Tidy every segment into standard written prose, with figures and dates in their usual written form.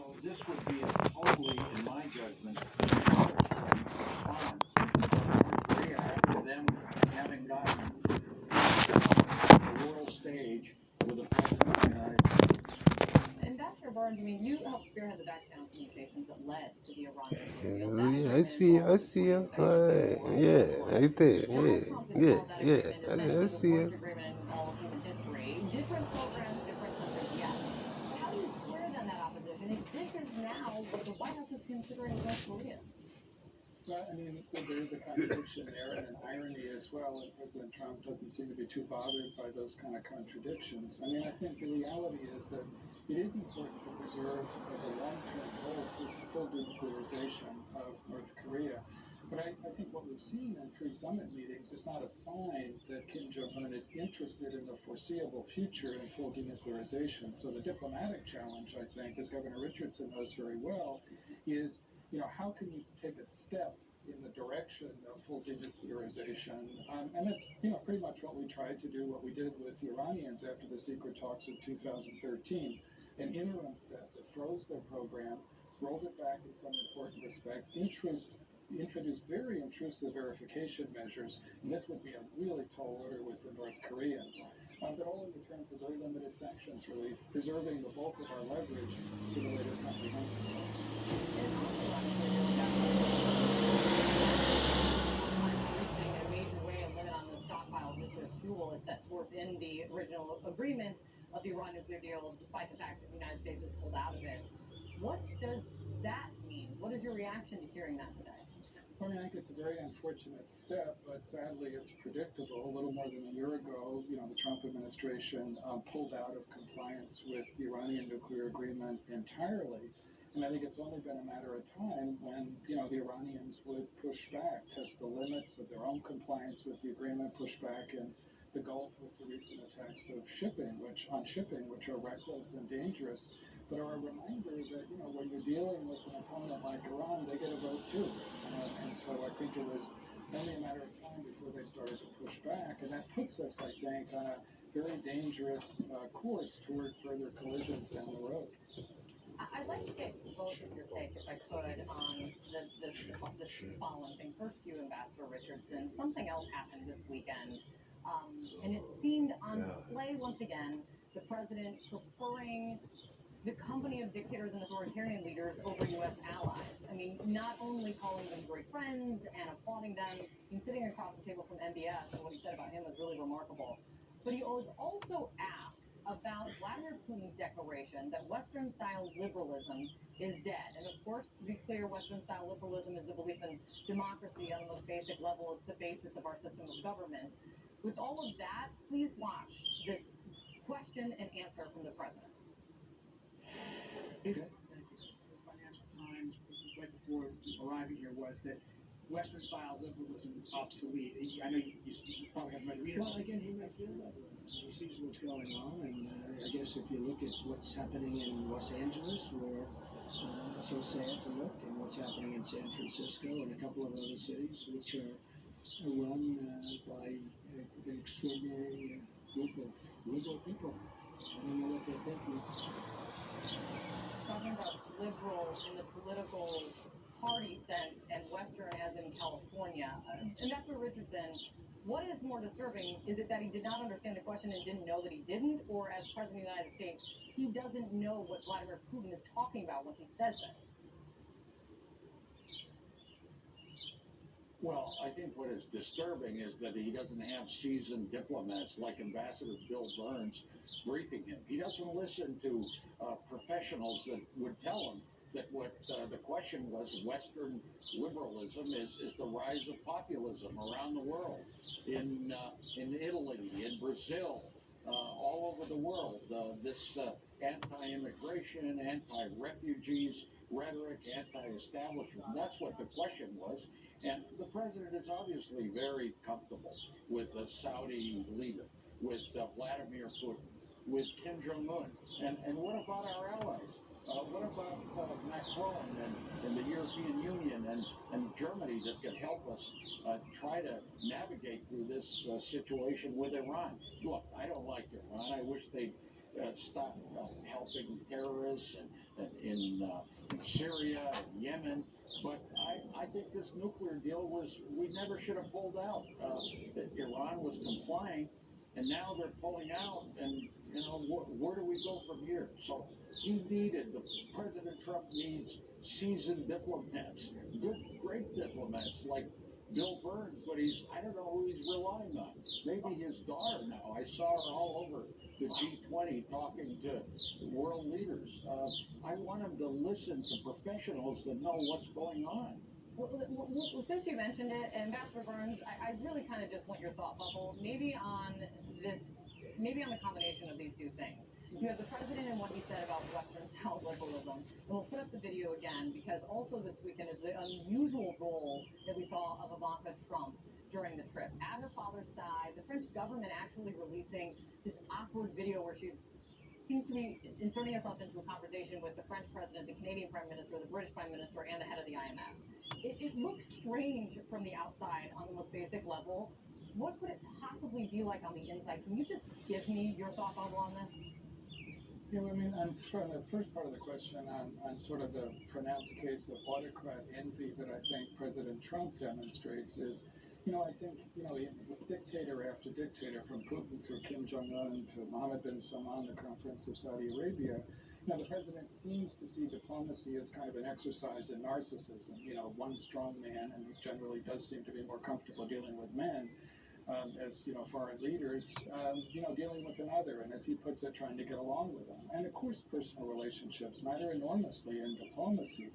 So this would be a totally, in my judgment, response to Korea after them having gotten the world stage with the president of the United States. Ambassador Barnes, I mean, you helped spearhead the backchannel communications that led to the Iran nuclear deal. Hell That yeah, I agreement see you. I involved see you. 26 exports worth Yeah, $1. right there. Donald Yeah, Trump has yeah, called that yeah. agreement I essentially the see worst you. agreement in all of human history. Different programs, different countries, yes. But how do you square then that opposition if this is now what the White House is considering with North Korea? Well, I mean, there is a contradiction there and an irony as well, and President Trump doesn't seem to be too bothered by those kind of contradictions. I mean, I think the reality is that it is important to preserve as a long-term goal full denuclearization of North Korea. But I think what we've seen in 3 summit meetings is not a sign that Kim Jong-un is interested in the foreseeable future in full denuclearization. So the diplomatic challenge, I think, as Governor Richardson knows very well, is how can you take a step in the direction of full denuclearization? And that's, pretty much what we tried to do, what we did with the Iranians after the secret talks of 2013. An interim step that froze their program, rolled it back in some important respects, introduced very intrusive verification measures, and this would be a really tall order with the North Koreans. But all in return for very limited sanctions relief, preserving the bulk of our leverage for the later comprehensive talks. Reaching a major way a limit on the stockpile of nuclear fuel is set forth in the original agreement of the Iran nuclear deal, despite the fact that the United States has pulled out of it. What does that mean? What is your reaction to hearing that today? I mean, I think it's a very unfortunate step, but sadly it's predictable. A little more than a year ago, the Trump administration pulled out of compliance with the Iranian nuclear agreement entirely. And I think it's only been a matter of time when, the Iranians would push back, test the limits of their own compliance with the agreement, push back in the Gulf with the recent attacks of shipping, which are reckless and dangerous, but are a reminder that, when you're dealing with an opponent like Iran, they get a vote too. And so I think it was only a matter of time before they started to push back. And that puts us, I think, on a very dangerous course toward further collisions down the road. I'd like to get both of your take, if I could, on this following thing. First to you, Ambassador Richardson. Something else happened this weekend, and it seemed on display once again, the president preferring the company of dictators and authoritarian leaders over U.S. allies. I mean, not only calling them great friends and applauding them, and sitting across the table from MBS, and what he said about him was really remarkable, but he was also asked about Vladimir Putin's declaration that Western-style liberalism is dead. And of course, to be clear, Western-style liberalism is the belief in democracy on the most basic level. It's the basis of our system of government. With all of that, please watch this question and answer from the president. The Financial Times, right before arriving here, was that Western-style liberalism is obsolete. I know you probably haven't read it. Well, again, he may feel that way. He sees what's going on, and I guess if you look at what's happening in Los Angeles, where it's so sad to look, and what's happening in San Francisco and a couple of other cities, which are run by an extraordinary group of liberal people. I don't know what they're thinking. Talking about liberal in the political party sense and Western as in California. Ambassador Richardson, what is more disturbing? Is it that he did not understand the question and didn't know that he didn't? Or as President of the United States, he doesn't know what Vladimir Putin is talking about when he says this? Well, I think what is disturbing is that he doesn't have seasoned diplomats like Ambassador Bill Burns briefing him. He doesn't listen to professionals that would tell him that what the question was, Western liberalism is the rise of populism around the world, in Italy, in Brazil, all over the world. This anti-immigration, anti-refugees rhetoric, anti-establishment, that's what the question was. And the president is obviously very comfortable with the Saudi leader, with Vladimir Putin, with Kim Jong-un. And what about our allies? What about Macron and the European Union and Germany that could help us try to navigate through this situation with Iran? Look, I don't like Iran. I wish they'd stop helping terrorists and in Syria and Yemen. But I think this nuclear deal we never should have pulled out. Iran was complying, and now they're pulling out, and where do we go from here? So President Trump needs seasoned diplomats, great diplomats like Bill Burns, but I don't know who he's relying on. Maybe his daughter now. I saw her all over the G20 talking to world leaders. I want him to listen to professionals that know what's going on. Well, since you mentioned it, Ambassador Burns, I really kind of just want your thought bubble, maybe on the combination of these two things. You have the president and what he said about Western-style liberalism, and we'll put up the video again, because also this weekend is the unusual role that we saw of Ivanka Trump during the trip. At her father's side, the French government actually releasing this awkward video where she seems to be inserting herself into a conversation with the French president, the Canadian prime minister, the British prime minister, and the head of the IMF. It looks strange from the outside on the most basic level. What could it possibly be like on the inside? Can you just give me your thought bubble on this? You know, I mean, on the first part of the question, on sort of the pronounced case of autocrat envy that I think President Trump demonstrates is, I think, dictator after dictator, from Putin through Kim Jong-un to Mohammed bin Salman, the Crown Prince of Saudi Arabia, the president seems to see diplomacy as kind of an exercise in narcissism. One strong man, and he generally does seem to be more comfortable dealing with men, as foreign leaders, dealing with another, and as he puts it, trying to get along with them. And of course, personal relationships matter enormously in diplomacy.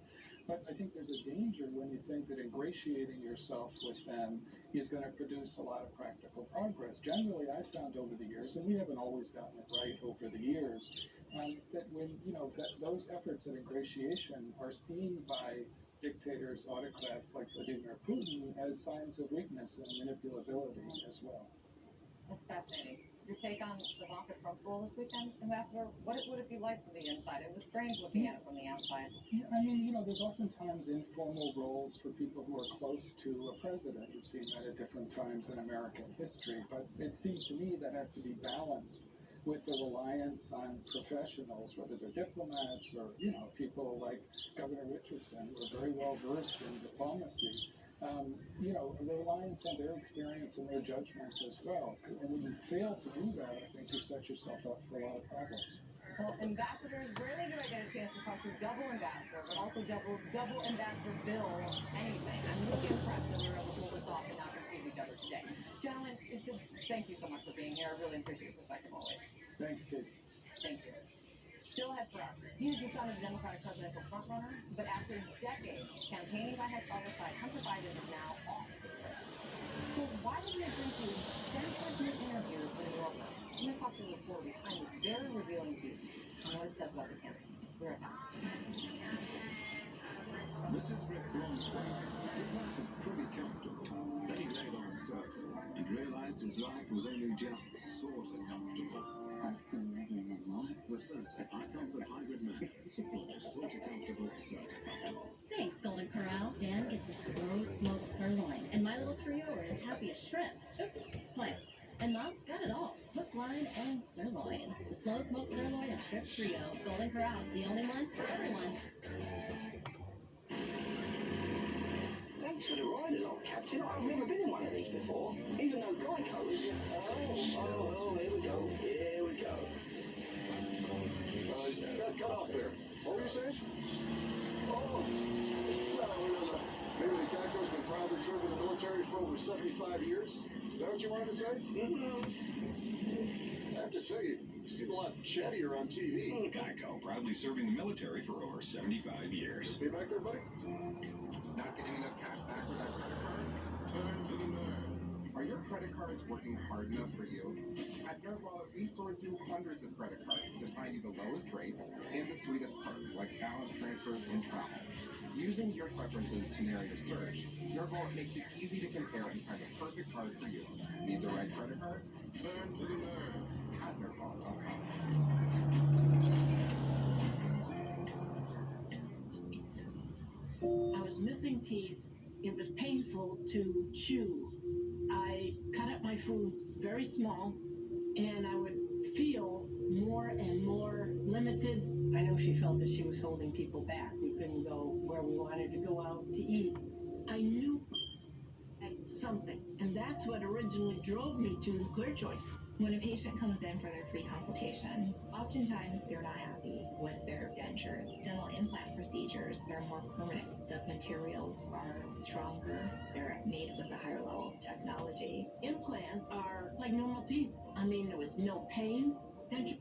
But I think there's a danger when you think that ingratiating yourself with them is going to produce a lot of practical progress. Generally, I've found over the years, and we haven't always gotten it right over the years, that when that those efforts at ingratiation are seen by dictators, autocrats like Vladimir Putin as signs of weakness and manipulability as well. That's fascinating. Your take on Ivanka Trump's role this weekend, Ambassador? What would it be like from the inside? It was strange looking at it from the outside. Yeah, I mean, there's oftentimes informal roles for people who are close to a president. We've seen that at different times in American history, but it seems to me that has to be balanced with the reliance on professionals, whether they're diplomats or, people like Governor Richardson, who are very well versed in diplomacy. The reliance on their experience and their judgment as well. And when you fail to do that, I think you set yourself up for a lot of problems. Well, ambassadors, rarely do I get a chance to talk to double ambassador, but also double ambassador Bill anything. I'm really impressed that we were able to pull this off and not confuse each other today. Gentlemen, thank you so much for being here. I really appreciate your perspective always. Thanks, Kate. Thank you. Still ahead for us. He is the son of the Democratic presidential frontrunner, but after decades campaigning by his father's side, Hunter Biden is now off the trail. So why did we agree to extensive interview with the New Yorker? I'm going to talk to the reporter behind this very revealing piece on what it says about the campaign. We're right back. This is Rick Blond's place. His life is pretty comfortable. Then he laid on Certa and realized his life was only just sort of comfortable. I've been living a life. The Certa iComfort Hybrid mattress. Not just sort of comfortable, Certa comfortable. Thanks, Golden Corral. Dan gets a slow smoked sirloin, and my little trio are as happy as shrimp. Oops, plants. And Mom got it all. Hook, line, and sirloin. The slow smoked sirloin and shrimp trio. Golden Corral, the only one for everyone. Thanks for the ride along, Captain. I've never been in one of these before, even though Geico's... Oh, here we go. Here we go. Cut off there. What were you saying? Oh, maybe the Geico's been proudly serving the military for over 75 years? Is that what you wanted to say? I have to say, you seem a lot chattier on TV. Geico, proudly serving the military for over 75 years. Pay back there, buddy? Not getting enough cash back with that credit card? Turn to the nerve. Are your credit cards working hard enough for you? At NerdWallet, we sort through hundreds of credit cards to find you the lowest rates and the sweetest perks, like balance transfers and travel. Using your preferences to narrow your search, NerdWallet makes it easy to compare and find the perfect card for you. Need the right credit card? Turn to the nerve at NerdWallet.com. I was missing teeth. It was painful to chew. I cut up my food very small, and I would feel more and limited. I know she felt that she was holding people back. We couldn't go where we wanted to go out to eat. I knew something, and that's what originally drove me to Clear Choice. When a patient comes in for their free consultation, oftentimes they're not happy with their dentures. Dental implant procedures, they're more permanent. The materials are stronger. They're made with a higher level of technology. Implants are like normal teeth. I mean, there was no pain. Denture.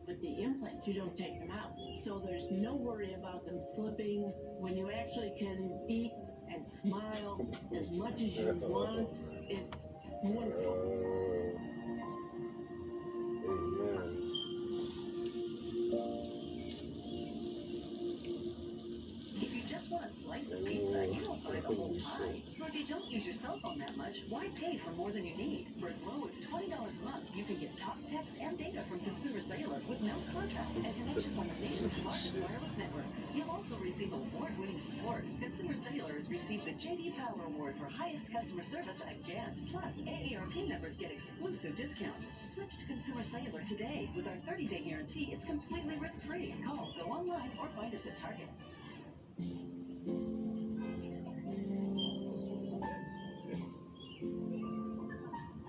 With the implants, you don't take them out. So there's no worry about them slipping. When you actually can eat and smile as much as you want, it's wonderful. Amen. If you just want a slice of pizza, you don't buy the whole pie. So if you don't use your cell phone that much, why pay for more than you need? For as low as $20 a month, you can get talk, text, and data from Consumer Cellular with no contract and connections on the nation's largest wireless networks. You'll also receive award-winning support. Consumer Cellular has received the J.D. Power Award for highest customer service again. Plus, AARP members get exclusive discounts. Switch to Consumer Cellular today. With our 30-day guarantee, it's completely risk-free. Call, go online, or find us at Target.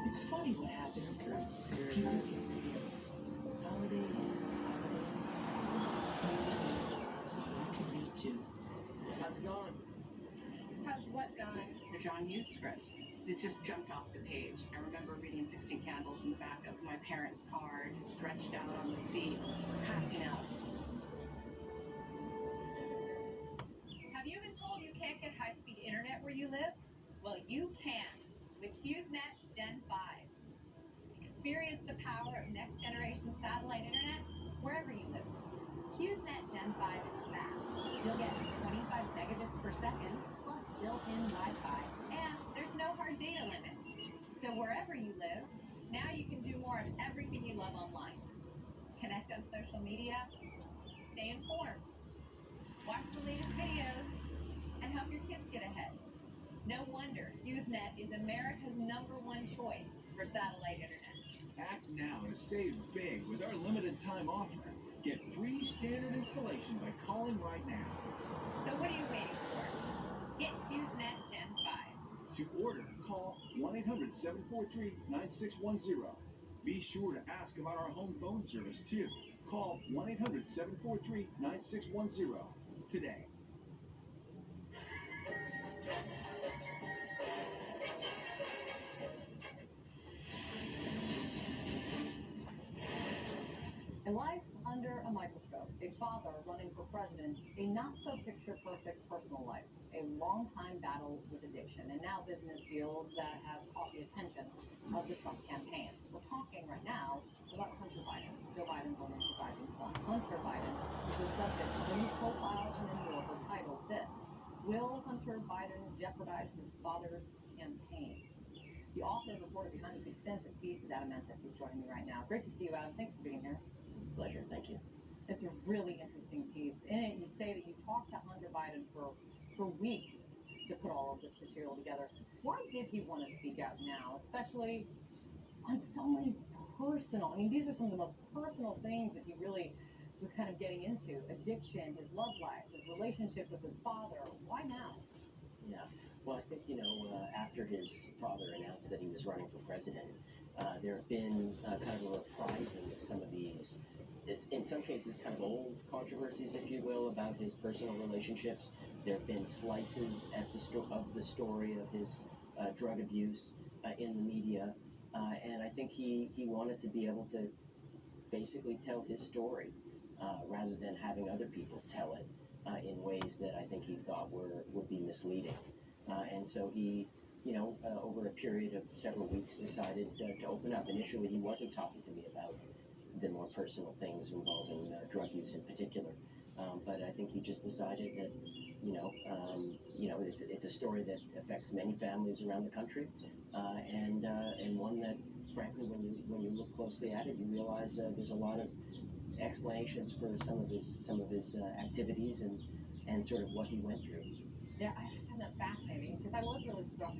It's funny what happens. People get together. Holiday, so I can be too. How's it going? How's what going? The John Hughes scripts. It just jumped off the page. I remember reading 16 Candles in the back of my parents' car, just stretched out on the seat, cracking up. Have you been told you can't get high-speed internet where you live? Well, you can with HughesNet Gen 5. Experience the power of next-generation satellite internet wherever you live. HughesNet Gen 5 is fast. You'll get 25 megabits per second, plus built-in Wi-Fi, and there's no hard data limits. So wherever you live, now you can do more of everything you love online. Connect on social media, stay informed, watch the latest videos, and help your kids get ahead. No wonder HughesNet is America's #1 choice for satellite internet. Act now to save big with our limited time offer. Get free standard installation by calling right now. So what are you waiting for? Get HughesNet Gen 5. To order, call 1-800-743-9610. Be sure to ask about our home phone service too. Call 1-800-743-9610 today. A life under a microscope, a father running for president, a not-so-picture-perfect personal life, a long-time battle with addiction, and now business deals that have caught the attention of the Trump campaign. We're talking right now about Hunter Biden, Joe Biden's only surviving son. Hunter Biden is the subject of a new profile in the New Yorker titled this: Will Hunter Biden jeopardize his father's campaign? The author and reporter behind this extensive piece is Adam Mentis. He's joining me right now. Great to see you, Adam. Thanks for being here. It's a pleasure. Thank you. It's a really interesting piece. In it, you say that you talked to Hunter Biden for weeks to put all of this material together. Why did he want to speak out now, especially on so many personal, I mean, these are some of the most personal things that he really was kind of getting into: addiction, his love life, his relationship with his father. Why now? Yeah. Well, I think, after his father announced that he was running for president, there have been kind of a reprising of some of these, in some cases, kind of old controversies, if you will, about his personal relationships. There have been slices of the story of his drug abuse in the media, and I think he wanted to be able to basically tell his story rather than having other people tell it in ways that I think he thought would be misleading. And so he, over a period of several weeks, decided to open up. Initially, he wasn't talking to me about the more personal things involving drug use in particular. But I think he just decided that, it's a story that affects many families around the country, and one that, frankly, when you look closely at it, you realize there's a lot of explanations for some of his activities and sort of what he went through. Yeah, I find that fascinating because I was really struck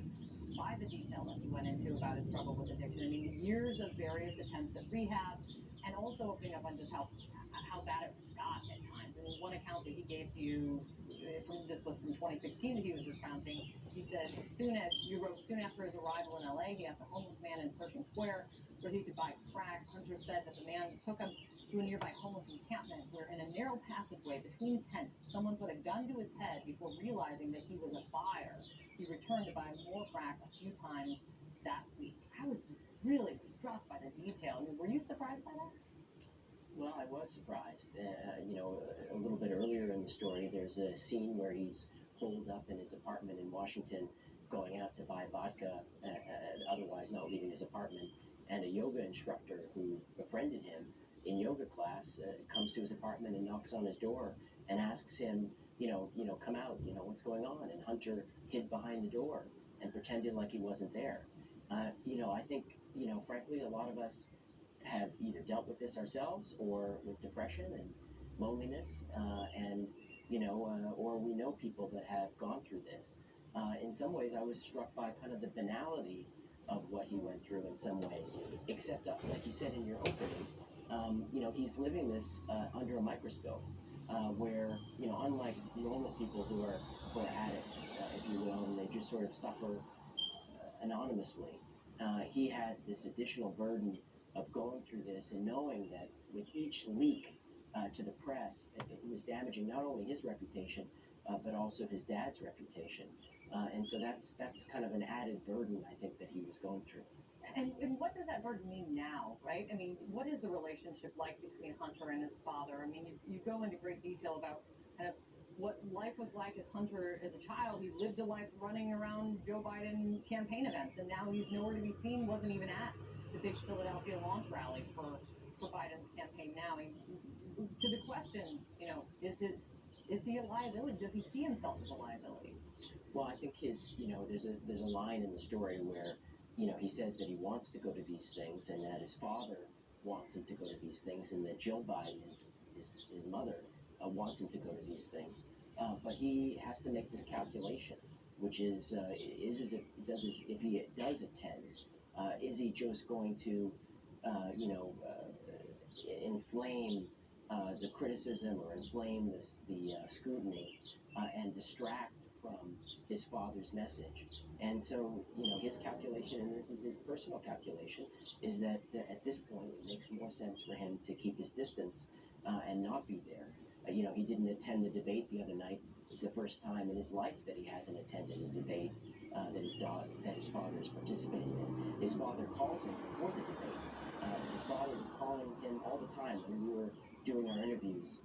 by the detail that he went into about his struggle with addiction. I mean, years of various attempts at rehab, and also opening up on just how bad it got at times. I mean, one account that he gave to you, this was from 2016 that he was recounting. He said soon after his arrival in LA, he asked a homeless man in Pershing Square where he could buy crack. Hunter said that the man took him to a nearby homeless encampment where in a narrow passageway between tents, someone put a gun to his head before realizing that he was a buyer. He returned to buy more crack a few times that week. I was just really struck by the detail. I mean, were you surprised by that? Well, I was surprised. A little bit earlier in the story, there's a scene where he's holed up in his apartment in Washington, going out to buy vodka, otherwise not leaving his apartment. And a yoga instructor who befriended him in yoga class comes to his apartment and knocks on his door and asks him, come out, what's going on? And Hunter hid behind the door and pretended like he wasn't there. I think, frankly, a lot of us have either dealt with this ourselves or with depression and loneliness, or we know people that have gone through this. In some ways, I was struck by kind of the banality of what he went through in some ways, except like you said in your opening, he's living this under a microscope, where, unlike normal people who are addicts, if you will, and they just sort of suffer anonymously, he had this additional burden of going through this and knowing that with each leak to the press, it was damaging not only his reputation, but also his dad's reputation. And so that's kind of an added burden, I think, that he was going through. And what does that burden mean now, right? I mean, what is the relationship like between Hunter and his father? I mean, you go into great detail about kind of what life was like as Hunter as a child. He lived a life running around Joe Biden campaign events, and now he's nowhere to be seen, wasn't even at the big Philadelphia launch rally for Biden's campaign now. I mean, to the question, is he a liability? Does he see himself as a liability? Well, I think there's a line in the story where, he says that he wants to go to these things and that his father wants him to go to these things and that Jill Biden, his mother, wants him to go to these things. But he has to make this calculation, which is if he does attend, is he just going to, inflame the criticism or inflame the scrutiny and distract from his father's message? And so, his calculation, and this is his personal calculation, is that at this point it makes more sense for him to keep his distance and not be there. He didn't attend the debate the other night. It's the first time in his life that he hasn't attended a debate that his father is participating in. His father calls him before the debate. His father was calling him all the time when we were doing our interviews.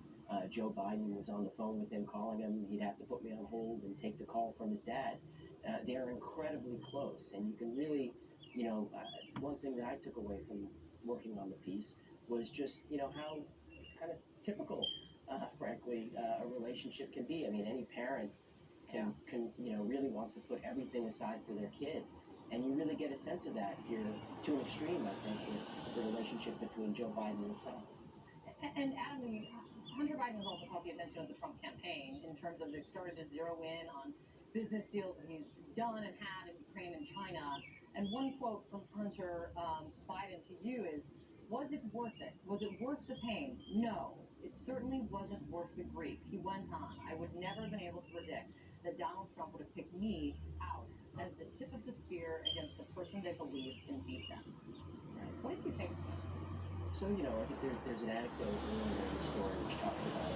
Joe Biden was on the phone with him, calling him. He'd have to put me on hold and take the call from his dad. They're incredibly close, and you can really, one thing that I took away from working on the piece was just, how kind of typical, frankly, a relationship can be. I mean, any parent can really wants to put everything aside for their kid, and you really get a sense of that here to an extreme, I think, with the relationship between Joe Biden and his son. And Adam, Hunter Biden has also caught the attention of the Trump campaign in terms of they've started to zero in on business deals that he's done and had in Ukraine and China. And one quote from Hunter Biden to you is, "Was it worth it? Was it worth the pain? No, it certainly wasn't worth the grief." He went on, "I would never have been able to predict that Donald Trump would have picked me out as the tip of the spear against the person they believe can beat them." What did you take from that? So, I think there's an anecdote earlier in the story which talks about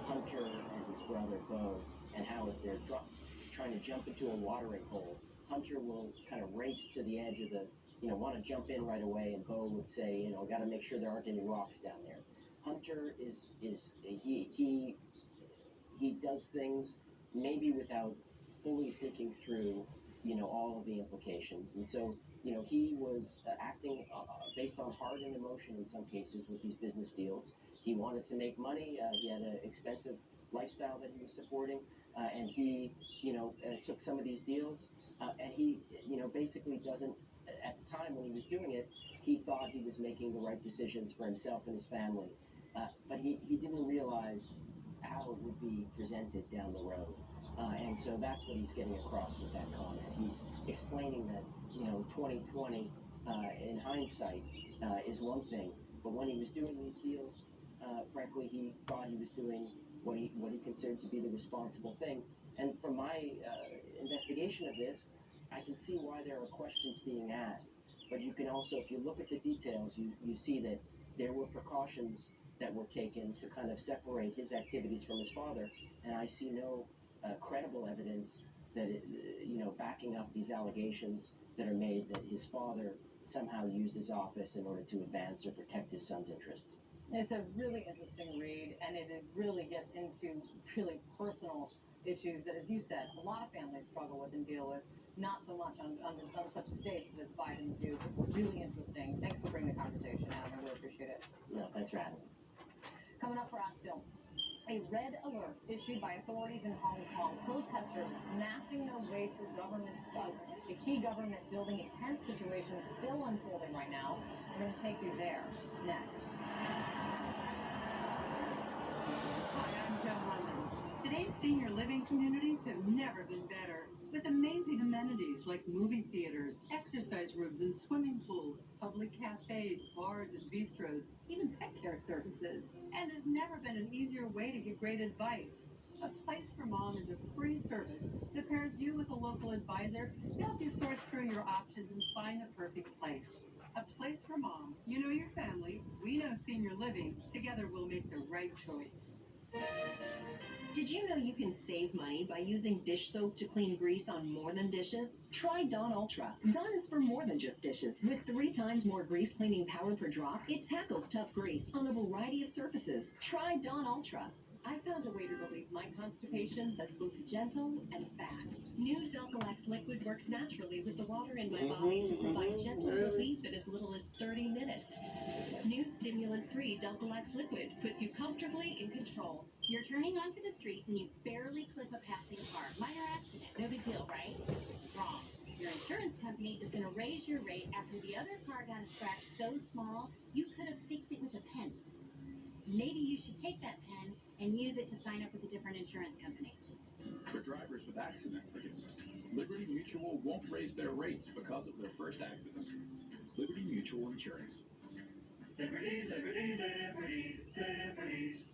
Hunter and his brother Bo, and how if they're trying to jump into a watering hole, Hunter will kind of race to the edge of want to jump in right away, and Bo would say, got to make sure there aren't any rocks down there. Hunter he does things maybe without fully thinking through, all of the implications. And so, he was acting based on heart and emotion in some cases with these business deals. He wanted to make money. He had an expensive lifestyle that he was supporting. And he, took some of these deals. And he, basically doesn't, at the time when he was doing it, he thought he was making the right decisions for himself and his family. But he didn't realize how it would be presented down the road. And so that's what he's getting across with that comment. He's explaining that, 2020, in hindsight, is one thing, But when he was doing these deals, frankly, he thought he was doing what he considered to be the responsible thing. And from my investigation of this, I can see why there are questions being asked. But you can also, if you look at the details, you see that there were precautions that were taken to kind of separate his activities from his father. And I see no credible evidence that, backing up these allegations that are made that his father somehow used his office in order to advance or protect his son's interests. It's a really interesting read, and it really gets into really personal issues that, as you said, a lot of families struggle with and deal with. Not so much on such a stage that Bidens do, but really interesting. Thanks for bringing the conversation, Adam. I really appreciate it. No, thanks for having me. Coming up for us still, a red alert issued by authorities in Hong Kong. Protesters smashing their way through a key government building. A tense situation still unfolding right now. We're going to take you there next. Hi, I'm Joe London. Today's senior living communities have never been better, with amazing amenities like movie theaters, exercise rooms and swimming pools, public cafes, bars and bistros, even pet care services. And there's never been an easier way to get great advice. A Place for Mom is a free service that pairs you with a local advisor to help you sort through your options and find the perfect place. A Place for Mom. You know your family, we know senior living. Together we'll make the right choice. Did you know you can save money by using dish soap to clean grease on more than dishes? Try Dawn Ultra. Dawn is for more than just dishes. With 3 times more grease cleaning power per drop, it tackles tough grease on a variety of surfaces. Try Dawn Ultra. I found a way to relieve my constipation that's both gentle and fast. New Delcolax liquid works naturally with the water in my body to provide gentle relief in as little as 30 minutes. New stimulant-free Delcolax liquid puts you comfortably in control. You're turning onto the street and you barely clip a passing car. Minor accident, no big deal, right? Wrong. Your insurance company is going to raise your rate after the other car got a scratch so small you could have fixed it with a pen. Maybe you should take that pen and use it to sign up with a different insurance company. For drivers with accident forgiveness, Liberty Mutual won't raise their rates because of their first accident. Liberty Mutual Insurance. Liberty, liberty, liberty, liberty.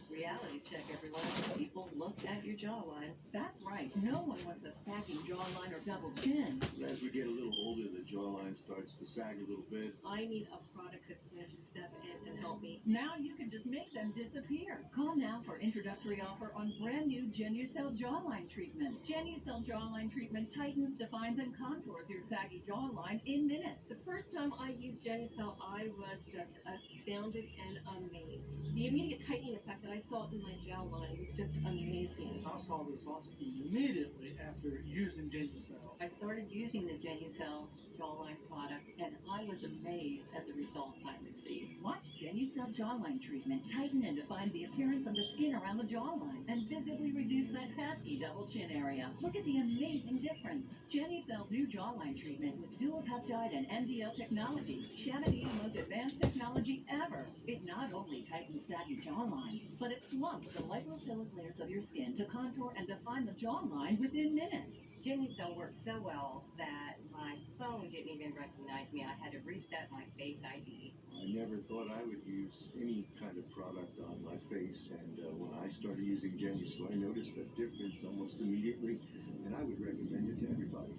Reality check, everyone. People look at your jawline. That's right. No one wants a sagging jawline or double chin. As we get a little older, the jawline starts to sag a little bit. I need a product that's going to step in and help me. Now you can just make them disappear. Call now for introductory offer on brand new Genucel jawline treatment. Genucel jawline treatment tightens, defines, and contours your saggy jawline in minutes. The first time I used Genucel, I was just astounded and amazed. The immediate tightening effect that I saw in my jawline was just amazing. I saw results immediately after using Genucel. I started using the Genucel jawline product, and I was amazed at the results I received. Watch Genucel jawline treatment tighten and define the appearance of the skin around the jawline and visibly reduce that pesky double chin area. Look at the amazing difference. Genucel's new jawline treatment with dual peptide and NDL technology, Chamonix's most advanced technology ever. It not only tightens saggy jawline, but it plumps the lipophilic layers of your skin to contour and define the jawline within minutes. Genucel worked so well that my phone didn't even recognize me. I had to reset my Face ID. I never thought I would use any kind of product on my face, and when I started using Genucel, I noticed a difference almost immediately, and I would recommend it to everybody.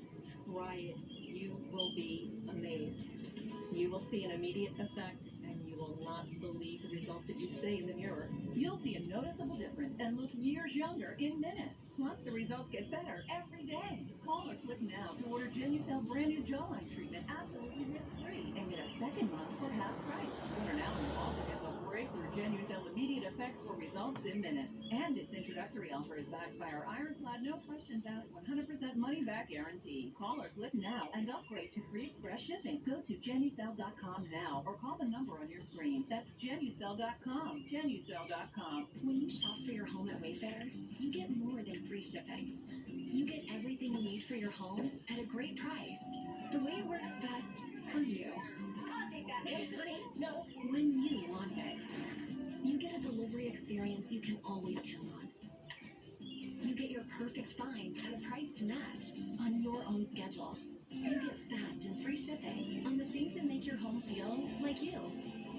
Try it. You will be amazed. You will see an immediate effect, and you will not believe the results that you see in the mirror. You'll see a noticeable difference and look years younger in minutes. Plus, the results get better every day. Call or click now to order Genucel brand new jawline treatment absolutely risk-free and get a second month for half price. Order now and you'll also get the breakthrough Genucel immediate effects for results in minutes. And this introductory offer is backed by our ironclad, no questions asked, 100% money-back guarantee. Call or click now and upgrade to free express shipping. Go to Genucel.com now or call the number on your screen. That's Genucel.com. Genucel.com. When you shop for your home at Wayfair, you get more than free shipping. You get everything you need for your home at a great price. The way it works best for you. I'll take that. Hey, honey, no. When you want it. You get a delivery experience you can always count on. You get your perfect finds at a price to match on your own schedule. You get fast and free shipping on the things that make your home feel like you.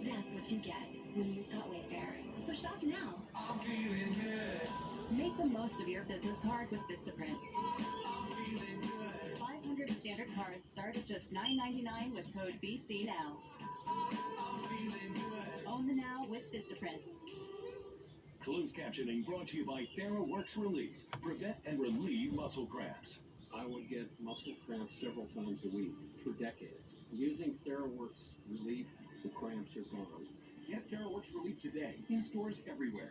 That's what you get when you've got Wayfair. So shop now. I'm feeling good. Make the most of your business card with Vistaprint. I'm feeling good. 500 standard cards start at just $9.99 with code BC Now. I'm feeling good. Own the Now with Vistaprint. Closed captioning brought to you by TheraWorks Relief. Prevent and relieve muscle cramps. I would get muscle cramps several times a week for decades. Using TheraWorks Relief, the cramps are gone. Get TheraWorks Relief today in stores everywhere.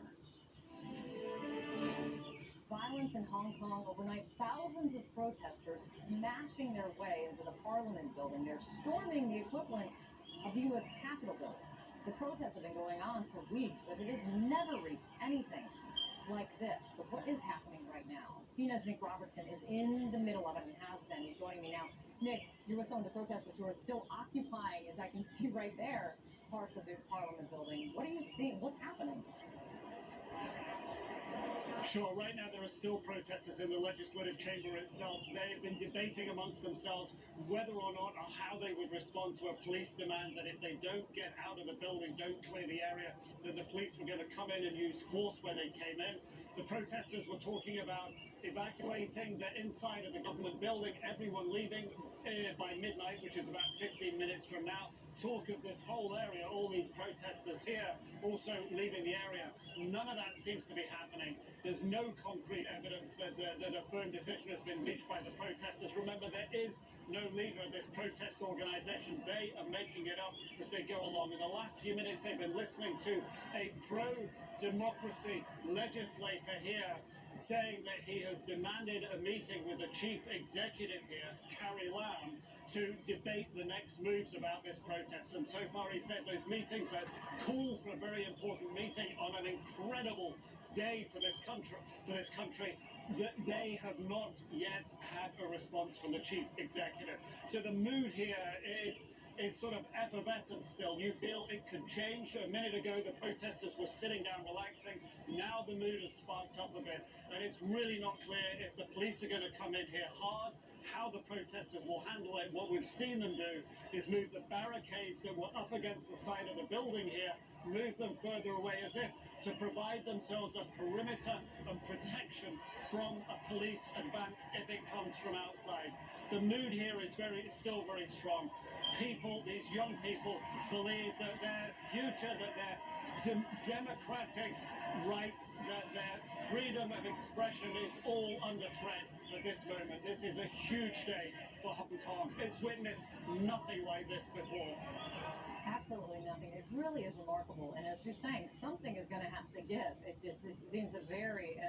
Violence in Hong Kong overnight. Thousands of protesters smashing their way into the Parliament building. They're storming the equivalent of the U.S. Capitol building. The protests have been going on for weeks, but it has never reached anything like this. So what is happening right now? CNN's Nick Robertson is in the middle of it and has been. He's joining me now. Nick, you're with some of the protesters who are still occupying, as I can see right there, parts of the Parliament building. What are you seeing? What's happening? Sure, right now there are still protesters in the legislative chamber itself. They have been debating amongst themselves whether or not or how they would respond to a police demand that if they don't get out of the building, don't clear the area, that the police were going to come in and use force when they came in. The protesters were talking about evacuating the inside of the government building, everyone leaving by midnight, which is about 15 minutes from now. Talk of this whole area, all these protesters here also leaving the area. None of that seems to be happening. There's no concrete evidence that a firm decision has been reached by the protesters. Remember, there is no leader of this protest organization. They are making it up as they go along. In the last few minutes, they've been listening to a pro-democracy legislator here saying that he has demanded a meeting with the chief executive here, Carrie Lam, to debate the next moves about this protest. And so far he said those meetings are call for a very important meeting on an incredible day for this country, that they have not yet had a response from the chief executive. So the mood here is sort of effervescent still. You feel it could change. A minute ago, the protesters were sitting down relaxing. Now the mood has sparked up a bit. And it's really not clear if the police are going to come in here hard, how the protesters will handle it. What we've seen them do is move the barricades that were up against the side of the building here, move them further away as if to provide themselves a perimeter and protection from a police advance if it comes from outside. The mood here is still very strong. People, these young people, believe that their future, that their democratic rights, that their freedom of expression is all under threat at this moment. This is a huge day for Hong Kong. It's witnessed nothing like this before. Absolutely nothing. It really is remarkable. And as you're saying, something is going to have to give. It seems a very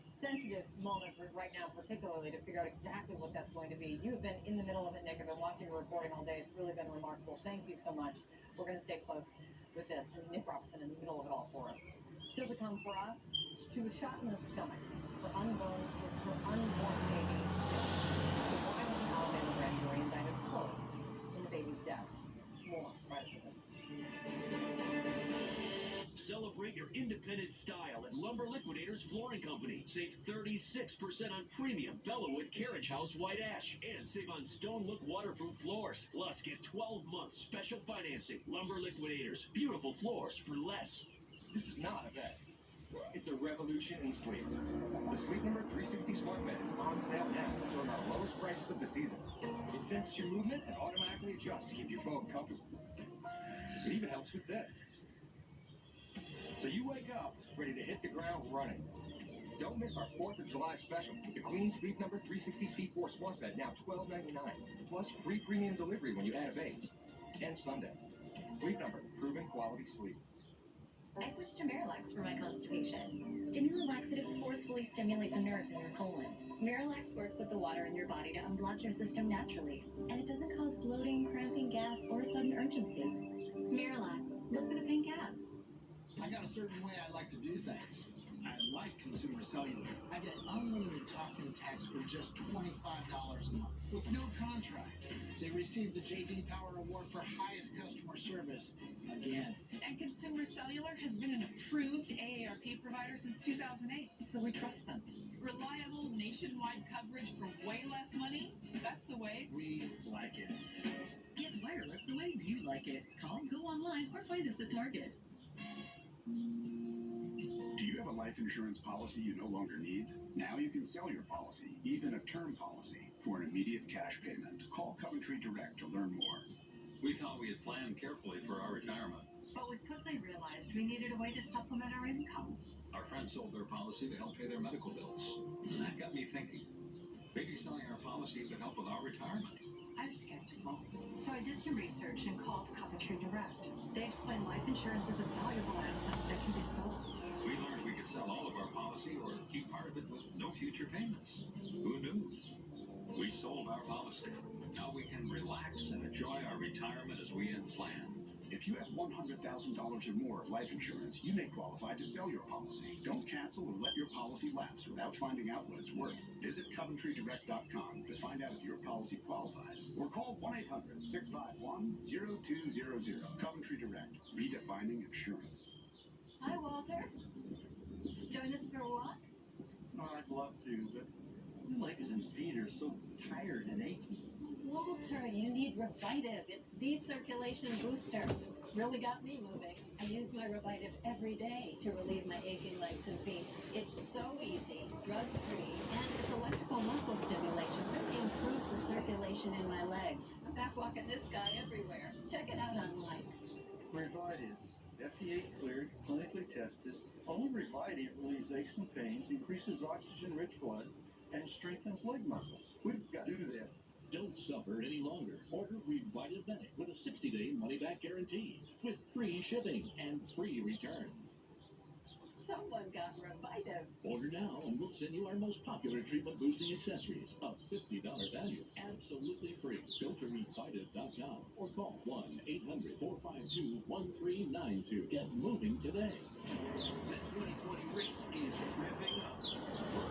sensitive moment right now, particularly to figure out exactly what that's going to be. You've been in the middle of it, Nick. I've been watching your reporting all day. It's really been remarkable. Thank you so much. We're going to stay close with this. Nick Robertson in the middle of it all for us. Still to come for us, she was shot in the stomach with her unborn baby. So why was an Alabama grand jury indicted her in the baby's death? More right after this. Celebrate your independent style at Lumber Liquidators Flooring Company. Save 36% on premium Bellawood Carriage House White Ash. And save on Stone Look waterproof floors. Plus, get 12 months special financing. Lumber Liquidators. Beautiful floors for less. This is not a bed. It's a revolution in sleep. The Sleep Number 360 Smart Bed is on sale now for our lowest prices of the season. It senses your movement and automatically adjusts to keep you both comfortable. It even helps with this. So you wake up ready to hit the ground running. Don't miss our 4th of July special with the Queen Sleep Number 360 C4 Smart Bed, now $12.99. Plus free premium delivery when you add a base. And Sunday. Sleep Number, proven quality sleep. I switched to Marilax for my constipation. Stimulant laxatives forcefully stimulate the nerves in your colon. Marilax works with the water in your body to unblock your system naturally, and it doesn't cause bloating, cramping, gas, or sudden urgency. Marilax, look for the pink app. I got a certain way I like to do things. I like consumer Cellular. I get unlimited talk and text for just $25 a month with no contract. They received the J.D. Power Award for highest customer service again. And Consumer Cellular has been an approved AARP provider since 2008, so we trust them. Reliable nationwide coverage for way less money? That's the way. We like it. Get wireless the way you like it. Call, go online, or find us at Target. Do you have a life insurance policy you no longer need? Now you can sell your policy, even a term policy, for an immediate cash payment. Call Coventry Direct to learn more. We thought we had planned carefully for our retirement. But we quickly realized we needed a way to supplement our income. Our friends sold their policy to help pay their medical bills. And that got me thinking. Maybe selling our policy could help with our retirement. I was skeptical, so I did some research and called Coventry Direct. They explained life insurance is a valuable asset that can be sold. We learned we could sell all of our policy or keep part of it with no future payments. Who knew? We sold our policy. Now we can relax and enjoy our retirement as we had planned. If you have $100,000 or more of life insurance, you may qualify to sell your policy. Don't cancel or let your policy lapse without finding out what it's worth. Visit CoventryDirect.com to find out if your policy qualifies. Or call 1-800-651-0200. Coventry Direct, redefining insurance. Hi, Walter. Join us for a walk? Oh, I'd love to, but my legs and feet are so tired and achy. Walter, you need Revitive. It's the circulation booster. Really got me moving. I use my Revitive every day to relieve my aching legs and feet. It's so easy, drug-free, and its electrical muscle stimulation really improves the circulation in my legs. I'm back walking this guy everywhere. Check it out online. Revitive, FDA cleared, clinically tested. Only Revitive relieves aches and pains, increases oxygen-rich blood, and strengthens leg muscles. We've got to do this. Don't suffer any longer. Order Revitive Medic with a 60-day money-back guarantee, with free shipping and free returns. Someone got Revitive. Order now and we'll send you our most popular treatment-boosting accessories, a $50 value, absolutely free. Go to Revitive.com or call 1-800-452-1392. Get moving today. The 2020 race is revving up.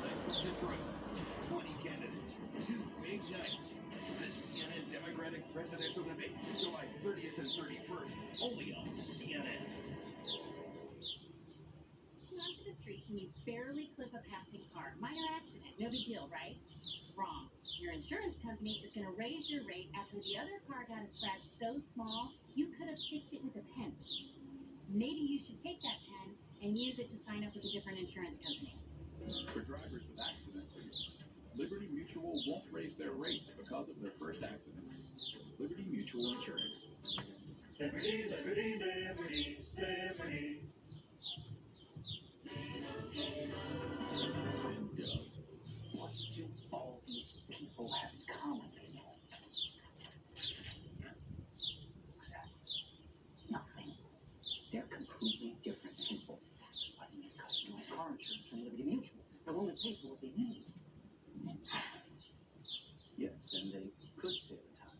Live from Detroit, 20 candidates, 2 big nights. The CNN Democratic presidential debates, July 30th and 31st, only on CNN. Onto the street and you barely clip a passing car. Minor accident, no big deal, right? Wrong. Your insurance company is going to raise your rate after the other car got a scratch so small you could have fixed it with a pen. Maybe you should take that pen and use it to sign up with a different insurance company. For drivers with accident reasons, Liberty Mutual won't raise their rates because of their first accident. Liberty Mutual Insurance. Liberty, liberty, liberty, liberty. And Doug, what do all these people have in common, people? Exactly. Nothing. They're completely different people. That's why they need customized car insurance from Liberty Mutual. They'll only pay for what they need. Yes, and they could save the time.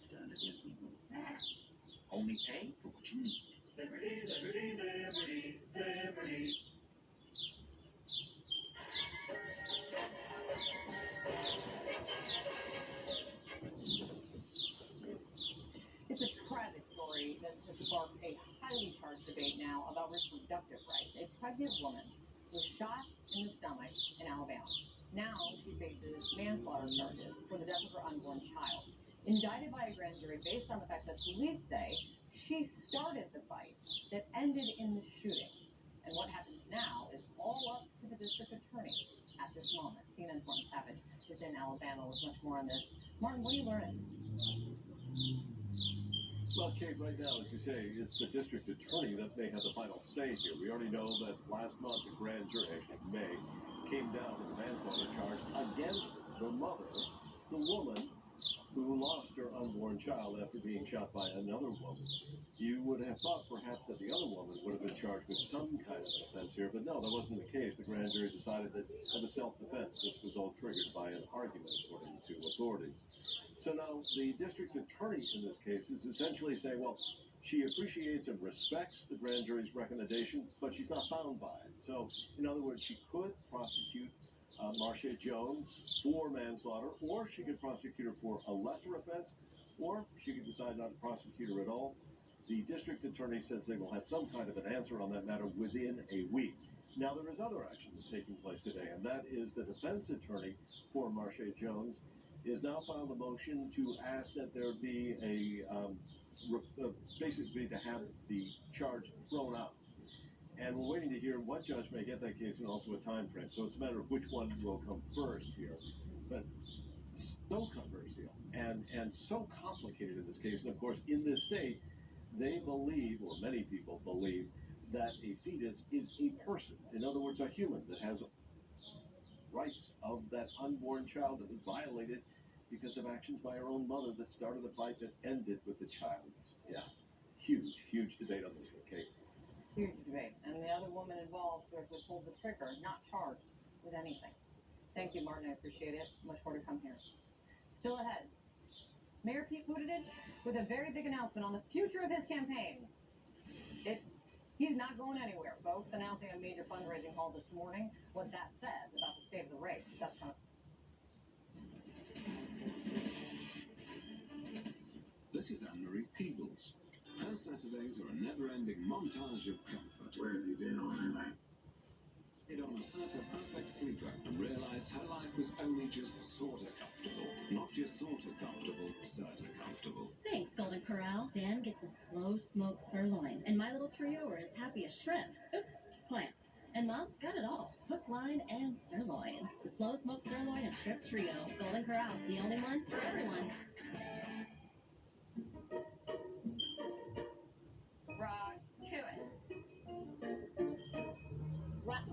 But then again, we won't. Only pay for what you need. Liberty, liberty, liberty, liberty. It's a tragic story that has sparked a highly charged debate now about reproductive rights. A pregnant woman was shot in the stomach in Alabama. Now she faces manslaughter charges for the death of her unborn child, indicted by a grand jury based on the fact that police say she started the fight that ended in the shooting. And what happens now is all up to the district attorney at this moment. CNN's Martin Savage is in Alabama with much more on this. Martin, what are you learning? Well, Kate, right now, as you say, it's the district attorney that may have the final say here. We already know that last month the grand jury, actually May, came down with a manslaughter charge against the mother, the woman who lost her unborn child after being shot by another woman. You would have thought perhaps that the other woman would have been charged with some kind of an offense here, but no, that wasn't the case. The grand jury decided that it was self-defense. This was all triggered by an argument, according to authorities. So now the district attorney in this case is essentially saying, well, She appreciates and respects the grand jury's recommendation, but she's not bound by it. So, in other words, she could prosecute Marcia Jones for manslaughter, or she could prosecute her for a lesser offense, or she could decide not to prosecute her at all. The district attorney says they will have some kind of an answer on that matter within a week. Now, there is other action that's taking place today, and that is the defense attorney for Marcia Jones is now filed a motion to ask that there be basically to have the charge thrown out. And we're waiting to hear what judge may get that case and also a time frame. So it's a matter of which one will come first here. But so controversial and so complicated in this case. And of course, in this state, they believe, or many people believe, that a fetus is a person. In other words, a human that has rights of that unborn child that was violated because of actions by her own mother that started a fight that ended with the child. Yeah, huge debate on this one, Kate. Huge debate. And the other woman involved who actually pulled the trigger, not charged with anything. Thank you, Martin. I appreciate it. Much more to come here. Still ahead, Mayor Pete Buttigieg with a very big announcement on the future of his campaign. He's not going anywhere, folks, announcing a major fundraising haul this morning. What that says about the state of the race, that's kind of... This is Anne-Marie Peebles. Her Saturdays are a never-ending montage of comfort. Where have you been all night? On a Serta Perfect Sleeper and realised her life was only just sorta comfortable. Not just sorta comfortable, Serta comfortable. Thanks, Golden Corral. Dan gets a slow smoked sirloin, and my little trio are as happy as shrimp. Oops, clams. And Mom got it all. Hook, line, and sirloin. The slow smoked sirloin and shrimp trio. Golden Corral, the only one for everyone. Rock to it. Rock.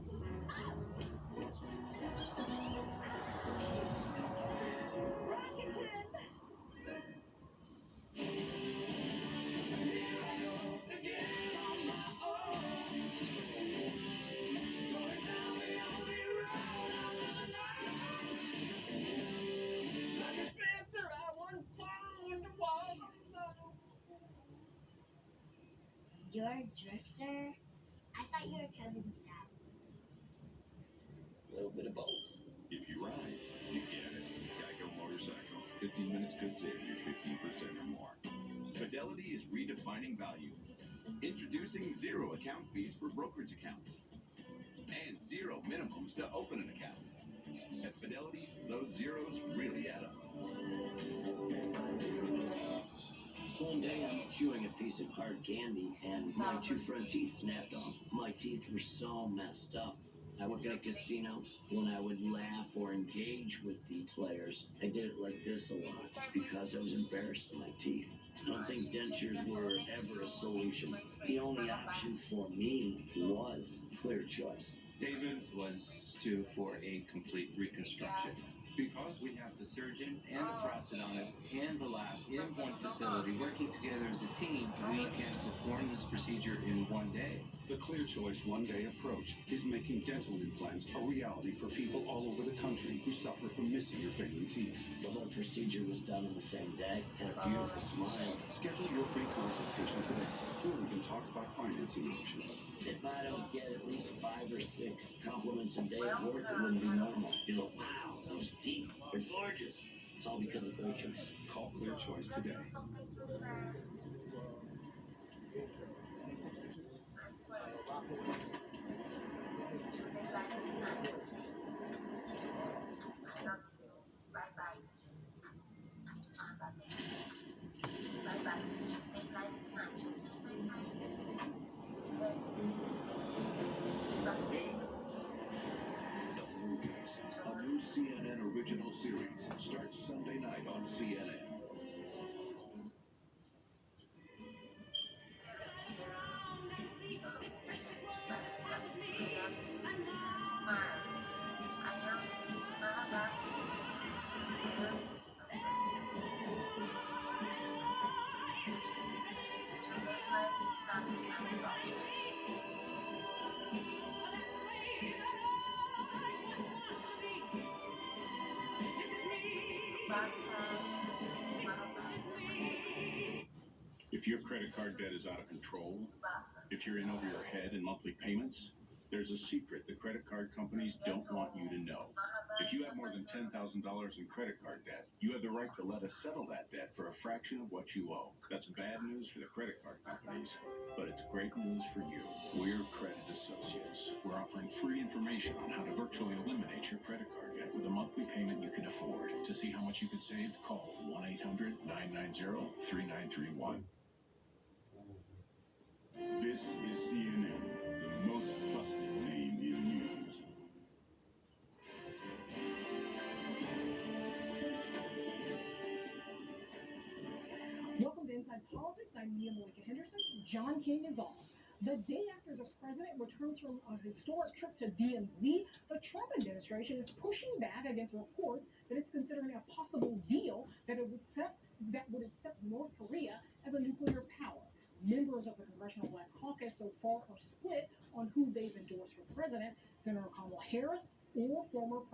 You're Drifter? I thought you were Kevin's dad. A little bit of both. If you ride, you get it. Geico Motorcycle. 15 minutes could save you 15% or more. Fidelity is redefining value. Introducing zero account fees for brokerage accounts. And zero minimums to open an account. At Fidelity, those zeros really add up. One day I'm chewing a piece of hard candy and my two front teeth snapped off. My teeth were so messed up. I worked at a casino. When I would laugh or engage with the players, I did it like this a lot because I was embarrassed of my teeth. I don't think dentures were ever a solution. The only option for me was Clear Choice. David was due for a complete reconstruction. Because we have the surgeon and the prosthodontist and the lab in one facility working together as a team, we can perform this procedure in one day. The Clear Choice one-day approach is making dental implants a reality for people all over the country who suffer from missing your failing teeth. The whole procedure was done in the same day and a beautiful smile. Schedule your free consultation today. Here we can talk about financing options. If I don't get at least 5 or 6 compliments a day at work, it wouldn't be normal. You know, wow, those teeth are gorgeous. It's all because of Clear Choice. Call Clear Choice today. A new CNN original series starts Sunday night on CNN. If If your credit card debt is out of control, if you're in over your head in monthly payments, there's a secret the credit card companies don't want you to know. If you have more than $10,000 in credit card debt, you have the right to let us settle that debt for a fraction of what you owe. That's bad news for the credit card companies, but it's great news for you. We're Credit Associates. We're offering free information on how to virtually eliminate your credit card debt with a monthly payment you can afford. To see how much you could save, call 1-800-990-3931. This is CNN, the most trusted name in news. Welcome to Inside Politics. I'm Mia Malika Henderson. John King is off. The day after the president returns from a historic trip to DMZ, the Trump administration is pushing back against reports that it's considering a possible deal that would accept North Korea as a nuclear power. Members of the Congressional Black Caucus so far are split on who they've endorsed for president, Senator Kamala Harris or former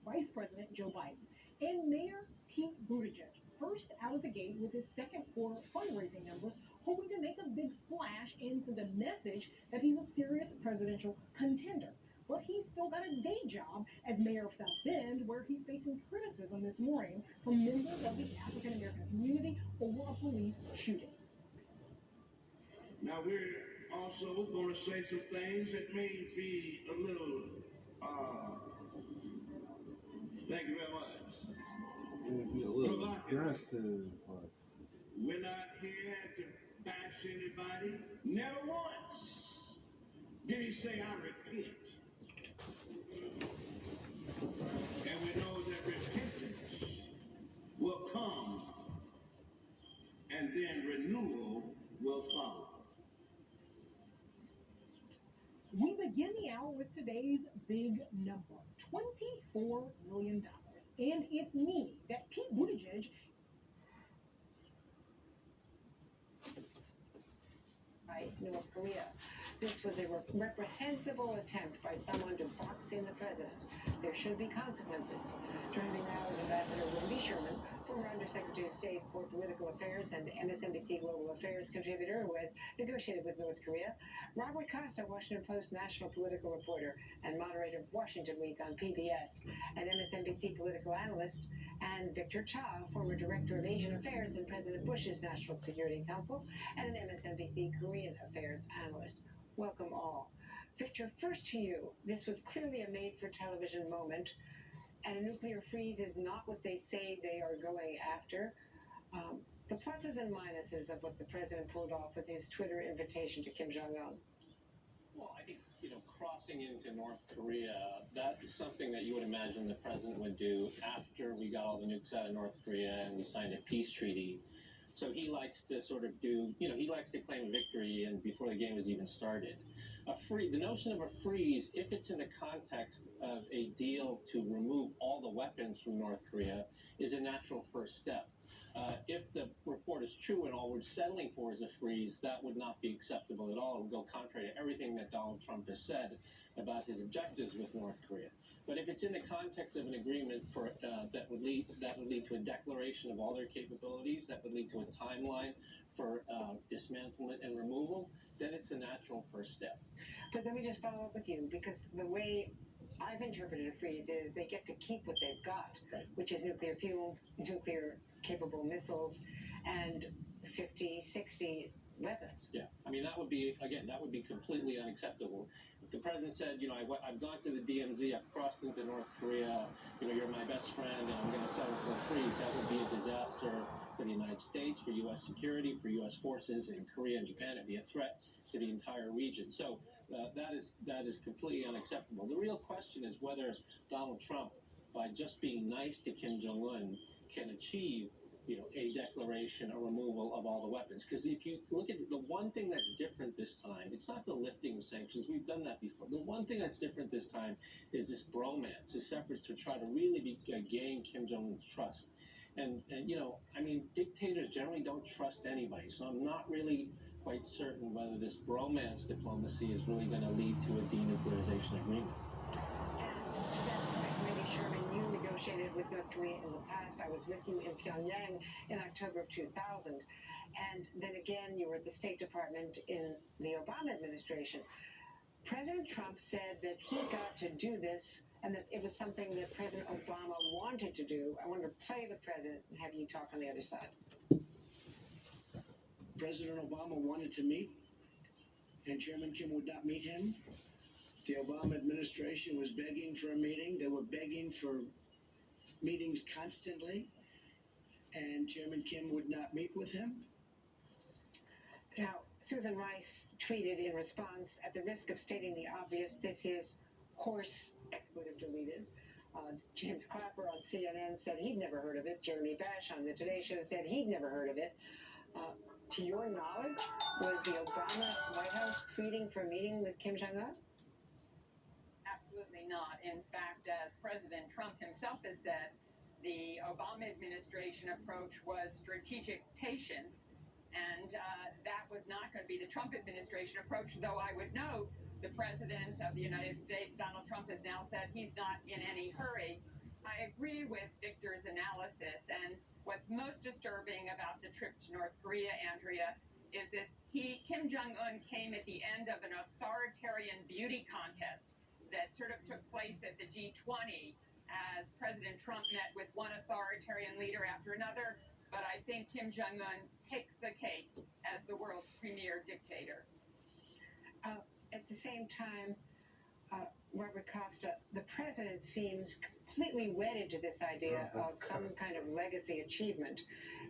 Vice President Joe Biden. And Mayor Pete Buttigieg, first out of the gate with his second quarter fundraising numbers, hoping to make a big splash and send a message that he's a serious presidential contender. But he's still got a day job as mayor of South Bend, where he's facing criticism this morning from members of the African American community over a police shooting. Now, we're also going to say some things that may be a little, thank you very much. It would be a little aggressive. We're not here to bash anybody. Never once did he say, I repent. And we know that repentance will come and then renewal will follow. We begin the hour with today's big number, $24 million. And it's meaning that Pete Buttigieg by North Korea. This was a reprehensible attempt by someone to box in the president. There should be consequences. Joining me now is Ambassador Wendy Sherman, former Undersecretary of State for Political Affairs and MSNBC Global Affairs contributor who has negotiated with North Korea. Robert Costa, Washington Post national political reporter and moderator of Washington Week on PBS, an MSNBC political analyst, and Victor Cha, former Director of Asian Affairs in President Bush's National Security Council, and an MSNBC Korean Affairs analyst. Welcome all. Victor, first to you. This was clearly a made-for-television moment, and a nuclear freeze is not what they say they are going after. The pluses and minuses of what the president pulled off with his Twitter invitation to Kim Jong-un. Well, I think, crossing into North Korea, that is something that you would imagine the president would do after we got all the nukes out of North Korea and we signed a peace treaty. So he likes to sort of do, he likes to claim victory and before the game has even started. The notion of a freeze, if it's in the context of a deal to remove all the weapons from North Korea, is a natural first step. If the report is true and all we're settling for is a freeze, that would not be acceptable at all. It would go contrary to everything that Donald Trump has said about his objectives with North Korea. But if it's in the context of an agreement for that would lead to a declaration of all their capabilities, that would lead to a timeline for dismantlement and removal, then it's a natural first step. But let me just follow up with you, because the way I've interpreted a freeze is they get to keep what they've got, which is nuclear fueled, nuclear capable missiles, and 50, 60 weapons. Yeah, I mean, that would be completely unacceptable. If the president said, I've gone to the DMZ, I've crossed into North Korea, you're my best friend, and I'm going to settle for a freeze, that would be a disaster for the United States, for U.S. security, for U.S. forces in Korea and Japan. It'd be a threat to the entire region. So that is completely unacceptable. The real question is whether Donald Trump, by just being nice to Kim Jong-un, can achieve a declaration, a removal of all the weapons. Because if you look at the one thing that's different this time, it's not the lifting of sanctions. We've done that before. The one thing that's different this time is this bromance, this effort to try to really gain Kim Jong-un's trust. And dictators generally don't trust anybody. So I'm not really quite certain whether this bromance diplomacy is really going to lead to a denuclearization agreement. And to that point, Wendy Sherman, you negotiated corresponded with North Korea in the past. I was with you in Pyongyang in October of 2000. And then again, you were at the State Department in the Obama administration. President Trump said that he got to do this and that it was something that President Obama wanted to do. I wanted to play the president and have you talk on the other side. President Obama wanted to meet, and Chairman Kim would not meet him. The Obama administration was begging for a meeting. They were begging for meetings constantly, and Chairman Kim would not meet with him. Now, Susan Rice tweeted in response, at the risk of stating the obvious, this is horse, expletive deleted. James Clapper on CNN said he'd never heard of it. Jeremy Bash on the Today Show said he'd never heard of it. To your knowledge, was the Obama White House pleading for a meeting with Kim Jong-un? Absolutely not. In fact, as President Trump himself has said, the Obama administration approach was strategic patience, and that was not going to be the Trump administration approach, though I would note the President of the United States, Donald Trump, has now said he's not in any hurry. I agree with Victor's analysis, and what's most disturbing about the trip to North Korea, Andrea, is that Kim Jong-un came at the end of an authoritarian beauty contest that sort of took place at the G20 as President Trump met with one authoritarian leader after another, but I think Kim Jong-un takes the cake as the world's premier dictator. At the same time, Robert Costa, the president seems completely wedded to this idea of some kind of legacy achievement.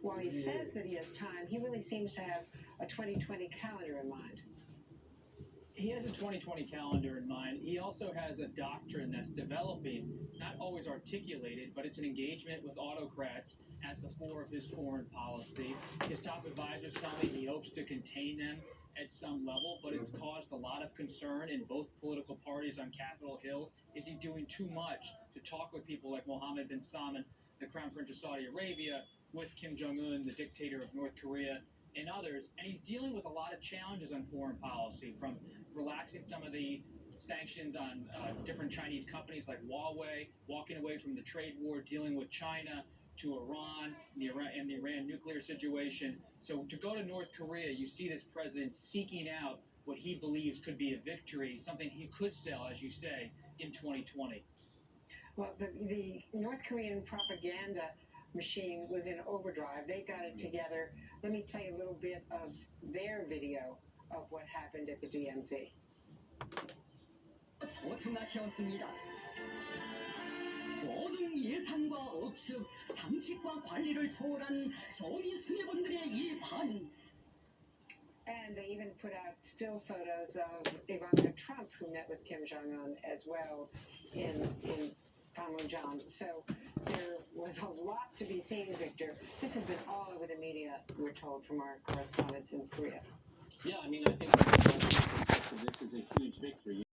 While he says that he has time, he really seems to have a 2020 calendar in mind. He has a 2020 calendar in mind. He also has a doctrine that's developing, not always articulated, but it's an engagement with autocrats at the fore of his foreign policy. His top advisors tell me he hopes to contain them at some level, but it's caused a lot of concern in both political parties on Capitol Hill. Is he doing too much to talk with people like Mohammed bin Salman, the Crown Prince of Saudi Arabia, with Kim Jong-un, the dictator of North Korea, and others? And he's dealing with a lot of challenges on foreign policy, from relaxing some of the sanctions on different Chinese companies like Huawei, walking away from the trade war, dealing with China, to Iran and the Iran nuclear situation. So to go to North Korea, you see this president seeking out what he believes could be a victory, something he could sell, as you say, in 2020. Well, the North Korean propaganda machine was in overdrive. They got it together. Let me play a little bit of their video of what happened at the DMZ. 저승나시였습니다. 모든 예상과 억측, 상식과 관리를 초월한 정의 수뇌분들의 이 반. And they even put out still photos of Ivanka Trump, who met with Kim Jong-un as well in Panmunjom. So there was a lot to be seen, Victor. This has been all over the media, we're told from our correspondents in Korea. Yeah, I mean, I think from the president's perspective, this is a huge victory.